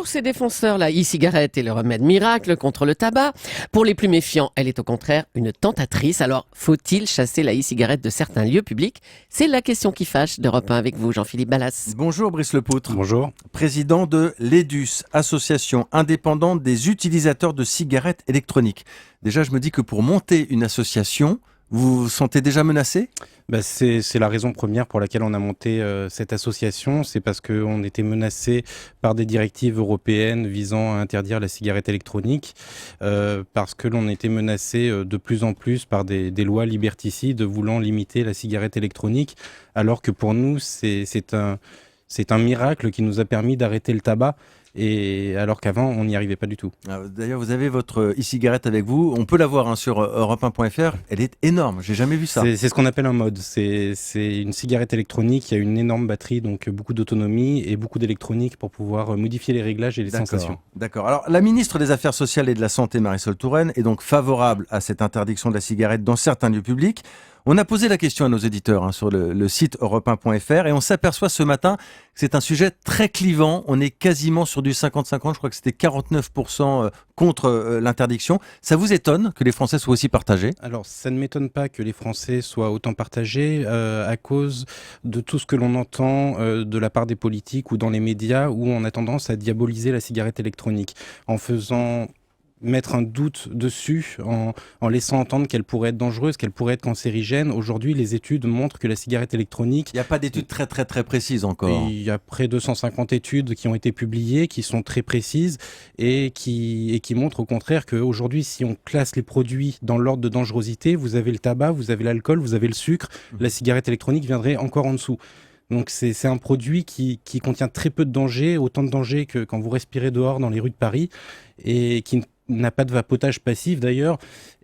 ses défenseurs, la e-cigarette est le remède miracle contre le tabac. Pour les plus méfiants, elle est au contraire une tentatrice. Alors, faut-il chasser la e-cigarette de certains lieux publics? C'est la question qui fâche d'Europe 1 avec vous, Jean-Philippe Ballas. Bonjour Brice Lepoutre. Bonjour. Président de l'EDUS, association indépendante des utilisateurs de cigarettes électroniques. Déjà, je me dis que pour monter une association, vous vous sentez déjà menacé ? C'est la raison première pour laquelle on a monté cette association. C'est parce qu'on était menacé par des directives européennes visant à interdire la cigarette électronique, parce que l'on était menacé de plus en plus par des lois liberticides voulant limiter la cigarette électronique, alors que pour nous, c'est un miracle qui nous a permis d'arrêter le tabac. Et alors qu'avant, on n'y arrivait pas du tout. D'ailleurs, vous avez votre e-cigarette avec vous. On peut la voir sur europe1.fr. Elle est énorme. J'ai jamais vu ça. C'est ce qu'on appelle un mode. C'est une cigarette électronique qui a une énorme batterie, donc beaucoup d'autonomie et beaucoup d'électronique pour pouvoir modifier les réglages et les sensations. D'accord. Alors, la ministre des Affaires sociales et de la Santé, Marisol Touraine, est donc favorable à cette interdiction de la cigarette dans certains lieux publics. On a posé la question à nos éditeurs sur le site europe1.fr et on s'aperçoit ce matin que c'est un sujet très clivant. On est quasiment sur du 50-50. Je crois que c'était 49% contre l'interdiction. Ça vous étonne que les Français soient aussi partagés ? Alors, ça ne m'étonne pas que les Français soient autant partagés à cause de tout ce que l'on entend de la part des politiques ou dans les médias où on a tendance à diaboliser la cigarette électronique en faisant mettre un doute dessus, en laissant entendre qu'elle pourrait être dangereuse, qu'elle pourrait être cancérigène. Aujourd'hui, les études montrent que la cigarette électronique... Il n'y a pas d'études très précises encore. Il y a près de 150 études qui ont été publiées, qui sont très précises et qui montrent au contraire qu'aujourd'hui, si on classe les produits dans l'ordre de dangerosité, vous avez le tabac, vous avez l'alcool, vous avez le sucre, la cigarette électronique viendrait encore en dessous. Donc c'est un produit qui contient très peu de danger, autant de danger que quand vous respirez dehors dans les rues de Paris, et qui n'a pas de vapotage passif d'ailleurs,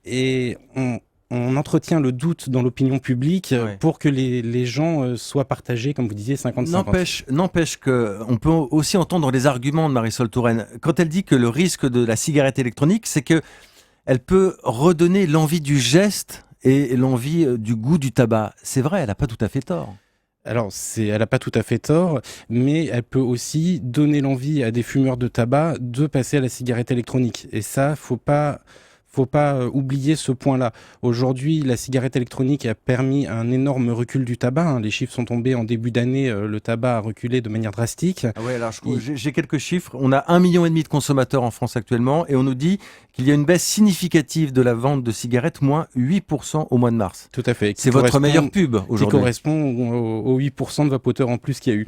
et on entretient le doute dans l'opinion publique pour que les gens soient partagés, comme vous disiez, 50-50. N'empêche qu'on peut aussi entendre les arguments de Marisol Touraine. Quand elle dit que le risque de la cigarette électronique, c'est qu'elle peut redonner l'envie du geste et l'envie du goût du tabac. C'est vrai, elle n'a pas tout à fait tort. Alors, elle n'a pas tout à fait tort, mais elle peut aussi donner l'envie à des fumeurs de tabac de passer à la cigarette électronique. Et ça, faut pas oublier ce point-là. Aujourd'hui, la cigarette électronique a permis un énorme recul du tabac. Les chiffres sont tombés en début d'année. Le tabac a reculé de manière drastique. Alors j'ai quelques chiffres. On a 1,5 million de consommateurs en France actuellement et on nous dit qu'il y a une baisse significative de la vente de cigarettes, moins 8% au mois de mars. Tout à fait. C'est votre meilleure pub aujourd'hui. Qui correspond aux 8% de vapoteurs en plus qu'il y a eu.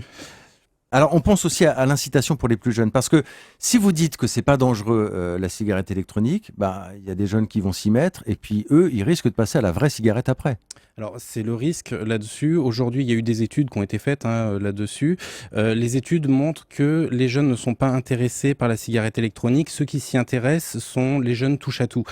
Alors, on pense aussi à l'incitation pour les plus jeunes, parce que si vous dites que c'est pas dangereux la cigarette électronique, il y a des jeunes qui vont s'y mettre, et puis eux, ils risquent de passer à la vraie cigarette après. Alors, c'est le risque là-dessus. Aujourd'hui, il y a eu des études qui ont été faites là-dessus. Les études montrent que les jeunes ne sont pas intéressés par la cigarette électronique. Ceux qui s'y intéressent sont les jeunes touche à tout.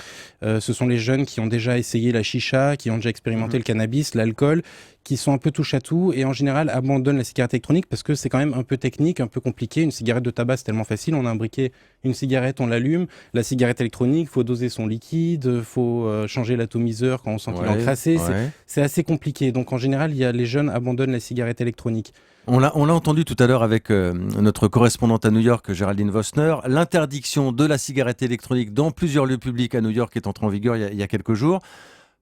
Ce sont les jeunes qui ont déjà essayé la chicha, qui ont déjà expérimenté le cannabis, l'alcool, qui sont un peu touche à tout et en général abandonnent la cigarette électronique parce que c'est quand même un peu technique, un peu compliqué. Une cigarette de tabac, c'est tellement facile. On a un briquet, une cigarette, on l'allume. La cigarette électronique, faut doser son liquide, faut changer l'atomiseur quand on sent qu'il est encrassé. C'est assez compliqué. Donc en général, les jeunes abandonnent la cigarette électronique. On l'a entendu tout à l'heure avec notre correspondante à New York, Géraldine Vossner. L'interdiction de la cigarette électronique dans plusieurs lieux publics à New York est entrée en vigueur il y a quelques jours.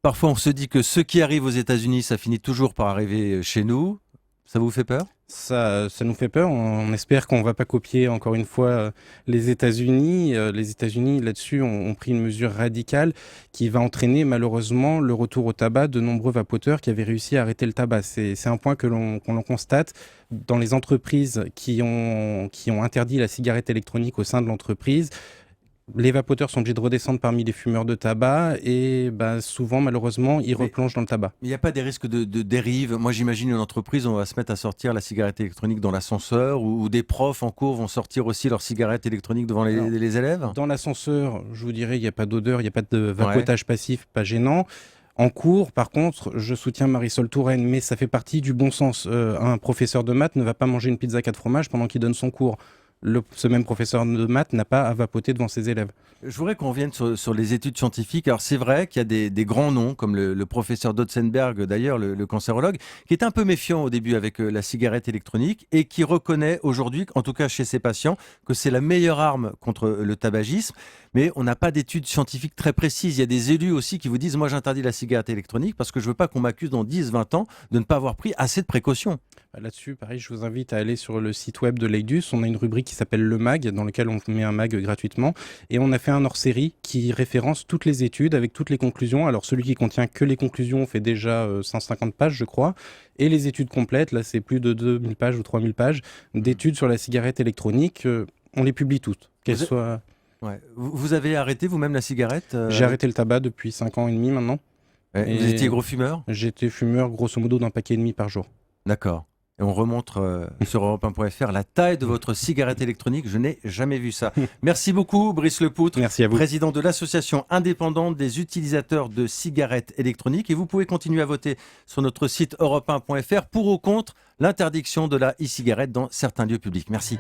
Parfois, on se dit que ce qui arrive aux États-Unis, ça finit toujours par arriver chez nous. Ça vous fait peur ? Ça nous fait peur. On espère qu'on ne va pas copier encore une fois les États-Unis. Les États-Unis, là-dessus, ont pris une mesure radicale qui va entraîner malheureusement le retour au tabac de nombreux vapoteurs qui avaient réussi à arrêter le tabac. C'est un point qu'on constate dans les entreprises qui ont interdit la cigarette électronique au sein de l'entreprise. Les vapoteurs sont obligés de redescendre parmi les fumeurs de tabac et souvent, malheureusement, ils replongent dans le tabac. Il n'y a pas des risques de dérive. Moi, j'imagine une entreprise, on va se mettre à sortir la cigarette électronique dans l'ascenseur ou des profs en cours vont sortir aussi leur cigarette électronique devant les élèves. Dans l'ascenseur, je vous dirais, il n'y a pas d'odeur, il n'y a pas de vapotage passif, pas gênant. En cours, par contre, je soutiens Marisol Touraine, mais ça fait partie du bon sens. Un professeur de maths ne va pas manger une pizza 4 fromages pendant qu'il donne son cours. ce même professeur de maths n'a pas à vapoter devant ses élèves. Je voudrais qu'on revienne sur les études scientifiques. Alors c'est vrai qu'il y a des grands noms, comme le professeur Dotzenberg d'ailleurs, le cancérologue, qui est un peu méfiant au début avec la cigarette électronique et qui reconnaît aujourd'hui, en tout cas chez ses patients, que c'est la meilleure arme contre le tabagisme. Mais on n'a pas d'études scientifiques très précises. Il y a des élus aussi qui vous disent « moi j'interdis la cigarette électronique parce que je veux pas qu'on m'accuse dans 10-20 ans de ne pas avoir pris assez de précautions ». Là-dessus, pareil, je vous invite à aller sur le site web de l'EIDUS. On a une rubrique qui s'appelle Le Mag, dans lequel on met un mag gratuitement. Et on a fait un hors-série qui référence toutes les études avec toutes les conclusions. Alors, celui qui contient que les conclusions fait déjà 150 pages, je crois. Et les études complètes, là, c'est plus de 2000 pages ou 3000 pages d'études sur la cigarette électronique. On les publie toutes, qu'elles soient... Ouais. Vous avez arrêté vous-même la cigarette J'ai arrêté le tabac depuis 5 ans et demi maintenant. Ouais, vous étiez gros fumeur? J'étais fumeur grosso modo d'un paquet et demi par jour. D'accord. Et on remontre sur Europe1.fr la taille de votre cigarette électronique. Je n'ai jamais vu ça. Merci beaucoup, Brice Lepoutre. Merci à vous. Président de l'association indépendante des utilisateurs de cigarettes électroniques. Et vous pouvez continuer à voter sur notre site Europe1.fr pour ou contre l'interdiction de la e-cigarette dans certains lieux publics. Merci.